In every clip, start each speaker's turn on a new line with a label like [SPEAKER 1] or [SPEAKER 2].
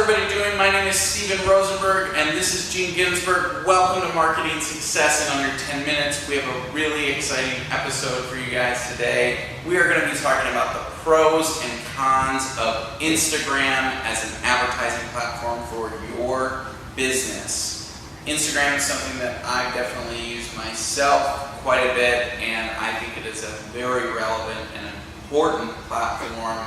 [SPEAKER 1] everybody doing? My name is Steven Rosenberg and this is Ginzburg. Welcome to Marketing Success in Under 10 Minutes. We have a really exciting episode for you guys today. We are going to be talking about the pros and cons of Instagram as an advertising platform for your business. Instagram is something that I definitely use myself quite a bit, and I think it is a very relevant and important platform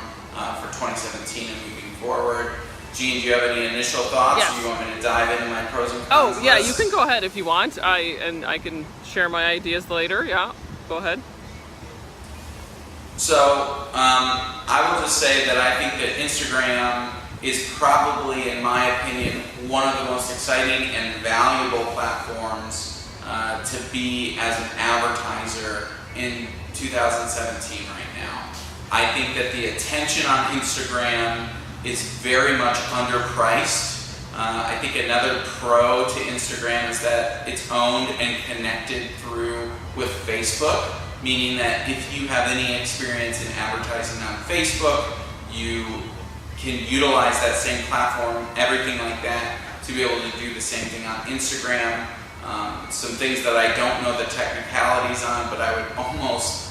[SPEAKER 1] for 2017 and moving forward. Gene, do you have any initial thoughts?
[SPEAKER 2] Yes.
[SPEAKER 1] Do you want me to dive into my pros and cons?
[SPEAKER 2] Oh, yeah,
[SPEAKER 1] list?
[SPEAKER 2] you can go ahead if you want. I can share my ideas later. Yeah, go ahead.
[SPEAKER 1] So, I will just say that I think that Instagram is probably, in my opinion, one of the most exciting and valuable platforms to be as an advertiser in 2017 right now. I think that the attention on Instagram is very much underpriced. I think another pro to Instagram is that it's owned and connected through with Facebook, meaning that if you have any experience in advertising on Facebook, you can utilize that same platform, everything like that, to be able to do the same thing on Instagram. Some things that I don't know the technicalities on, but I would almost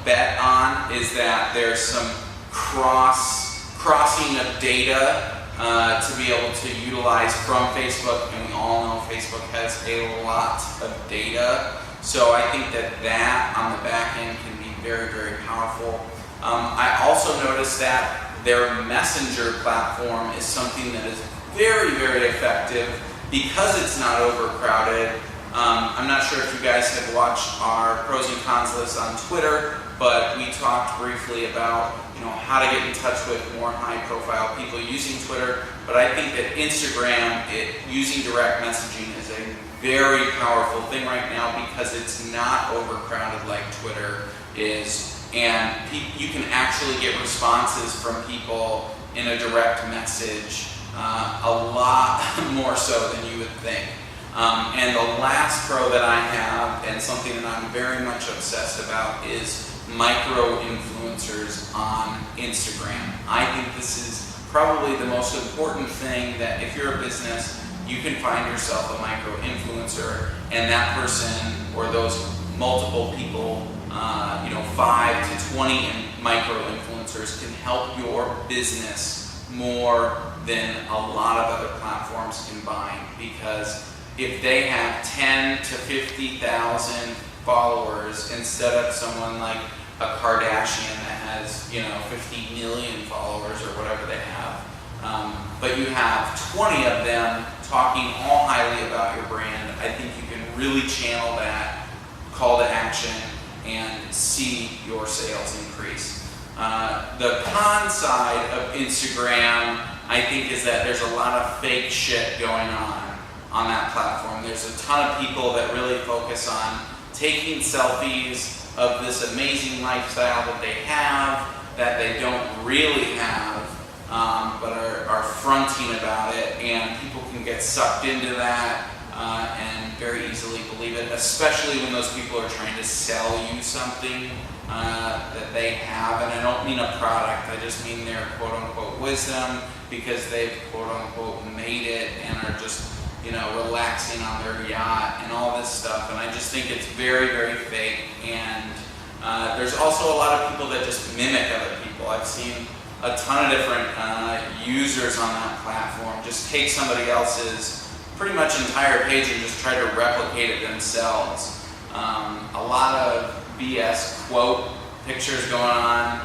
[SPEAKER 1] bet on is that there's some crossing of data to be able to utilize from Facebook, and we all know Facebook has a lot of data. So I think that on the back end can be very, very powerful. I also noticed that their messenger platform is something that is very, very effective because it's not overcrowded. I'm not sure if you guys have watched our pros and cons list on Twitter, but we talked briefly about how to get in touch with more high-profile people using Twitter. But I think that Instagram, using direct messaging, is a very powerful thing right now because it's not overcrowded like Twitter is, and you can actually get responses from people in a direct message a lot more so than you would think. And the last pro that I have, and something that I'm very much obsessed about, is micro-influencers on Instagram. I think this is probably the most important thing, that if you're a business, you can find yourself a micro-influencer, and that person or those multiple people, 5 to 20 micro-influencers can help your business more than a lot of other platforms combined, because if they have 10 to 50,000 followers instead of someone like a Kardashian that has 50 million followers or whatever they have, but you have 20 of them talking all highly about your brand, I think you can really channel that call to action and see your sales increase. The con side of Instagram, I think, is that there's a lot of fake shit going on that platform. There's a ton of people that really focus on taking selfies of this amazing lifestyle that they have, that they don't really have, but are fronting about it, and people can get sucked into that and very easily believe it, especially when those people are trying to sell you something that they have. And I don't mean a product, I just mean their quote-unquote wisdom, because they've quote-unquote made it and are just relaxing on their yacht and all this stuff. And I just think it's very, very fake. And there's also a lot of people that just mimic other people. I've seen a ton of different users on that platform just take somebody else's pretty much entire page and just try to replicate it themselves. A lot of BS quote pictures going on,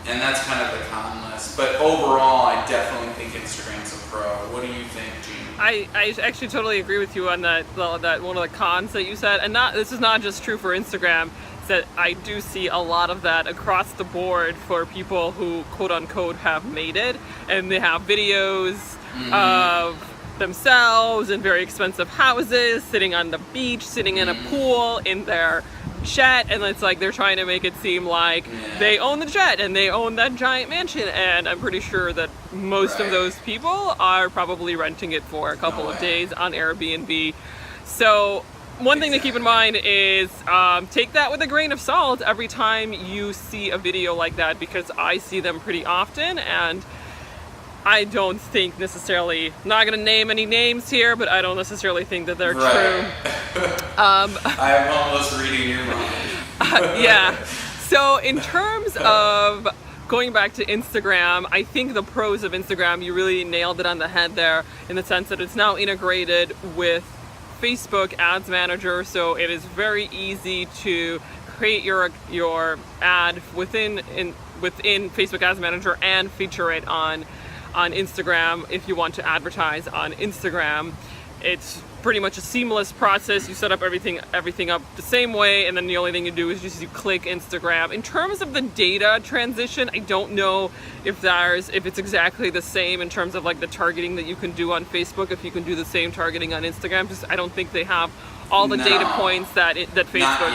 [SPEAKER 1] and that's kind of the con list. But overall, I definitely think Instagram's a pro. What do you think, Gene?
[SPEAKER 2] I actually totally agree with you on that one of the cons that you said, and this is not just true for Instagram. It's that I do see a lot of that across the board for people who quote unquote have made it, and they have videos of themselves in very expensive houses, sitting on the beach, sitting in a pool in their jet, and it's like they're trying to make it seem like they own the jet and they own that giant mansion, and I'm pretty sure that most of those people are probably renting it for a couple of days on Airbnb. So one thing to keep in mind is take that with a grain of salt every time you see a video like that, because I see them pretty often, and I don't think necessarily, not going to name any names here, but I don't necessarily think that they're
[SPEAKER 1] Right.
[SPEAKER 2] true.
[SPEAKER 1] I'm almost reading your mind.
[SPEAKER 2] Yeah. So in terms of going back to Instagram, I think the pros of Instagram, you really nailed it on the head there, in the sense that it's now integrated with Facebook Ads Manager, so it is very easy to create your ad within Facebook Ads Manager and feature it on Instagram if you want to advertise on Instagram. It's pretty much a seamless process. You set up everything up the same way, and then the only thing you do is just you click Instagram. In terms of the data transition, I don't know if it's exactly the same in terms of like the targeting that you can do on Facebook, if you can do the same targeting on Instagram. Just I don't think they have all the data points that Facebook,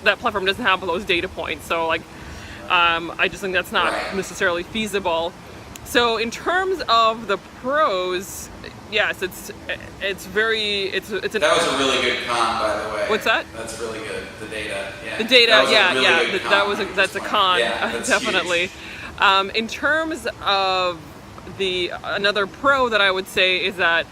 [SPEAKER 2] that platform doesn't have those data points. So like, I just think that's not necessarily feasible. So in terms of the pros, yes, it's
[SPEAKER 1] That was a really good con, by the way.
[SPEAKER 2] What's that?
[SPEAKER 1] That's really good. The data. Yeah.
[SPEAKER 2] The data,
[SPEAKER 1] That
[SPEAKER 2] that's a con.
[SPEAKER 1] Yeah, that's
[SPEAKER 2] definitely.
[SPEAKER 1] Huge.
[SPEAKER 2] In terms of another pro that I would say is that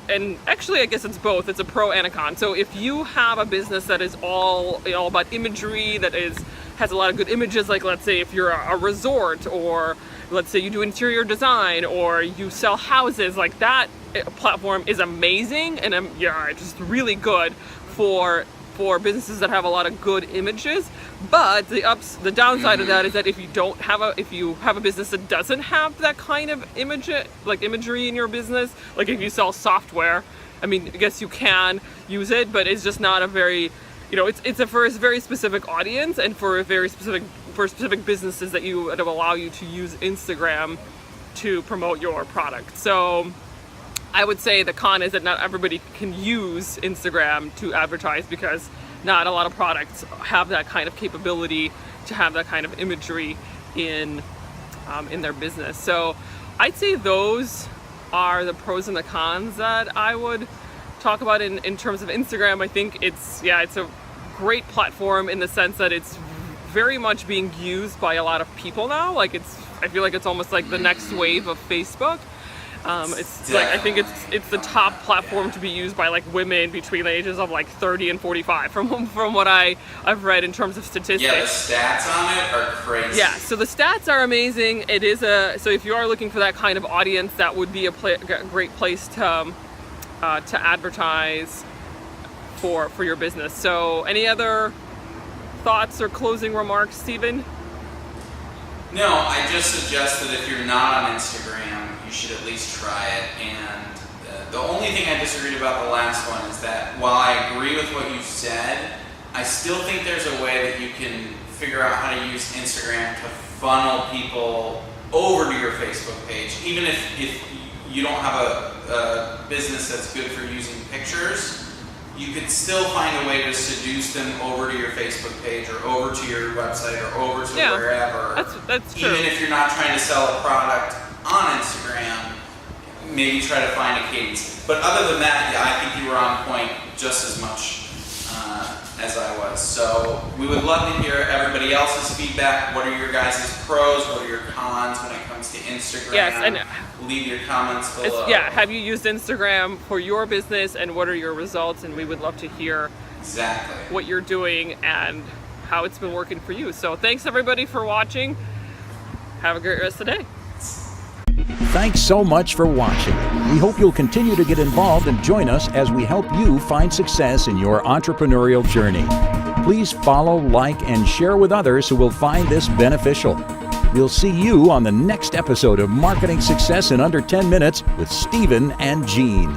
[SPEAKER 2] and actually I guess it's both. It's a pro and a con. So if you have a business that is all about imagery, that has a lot of good images, like let's say if you're a resort, or let's say you do interior design, or you sell houses, like that platform is amazing and just really good for businesses that have a lot of good images. But the downside of that is that if you have a business that doesn't have that kind of imagery in your business, like if you sell software, I mean, I guess you can use it, but it's just not a very, it's for a very specific audience, and for specific businesses that would allow you to use Instagram to promote your product. So I would say the con is that not everybody can use Instagram to advertise, because not a lot of products have that kind of capability to have that kind of imagery in their business. So I'd say those are the pros and the cons that I would talk about in terms of Instagram. I think it's a great platform in the sense that it's very much being used by a lot of people now. I feel like it's almost like the next wave of Facebook. I think it's the top platform to be used by like women between the ages of like 30 and 45 from what I've read in terms of statistics.
[SPEAKER 1] Yeah, the stats on it are crazy.
[SPEAKER 2] Yeah, so the stats are amazing. It is so if you are looking for that kind of audience, that would be a great place to advertise for your business. So any other thoughts or closing remarks, Stephen?
[SPEAKER 1] No, I just suggest that if you're not on Instagram, you should at least try it. And the only thing I disagreed about the last one is that while I agree with what you said, I still think there's a way that you can figure out how to use Instagram to funnel people over to your Facebook page. Even if you don't have a business that's good for using pictures, you could still find a way to seduce them over to your Facebook page, or over to your website, or over to wherever.
[SPEAKER 2] That's true.
[SPEAKER 1] Even if you're not trying to sell a product on Instagram, maybe try to find a cadence. But other than that, I think you were on point just as much as I was. So we would love to hear everybody else's feedback. What are your guys' pros? What are your cons when it comes to Instagram?
[SPEAKER 2] Yes, and
[SPEAKER 1] leave your comments below.
[SPEAKER 2] Have you used Instagram for your business, and what are your results? And we would love to hear what you're doing and how it's been working for you. So thanks everybody for watching. Have a great rest of the day.
[SPEAKER 3] Thanks so much for watching. We hope you'll continue to get involved and join us as we help you find success in your entrepreneurial journey. Please follow, like, and share with others who will find this beneficial. We'll see you on the next episode of Marketing Success in Under 10 Minutes with Stephen and Jean.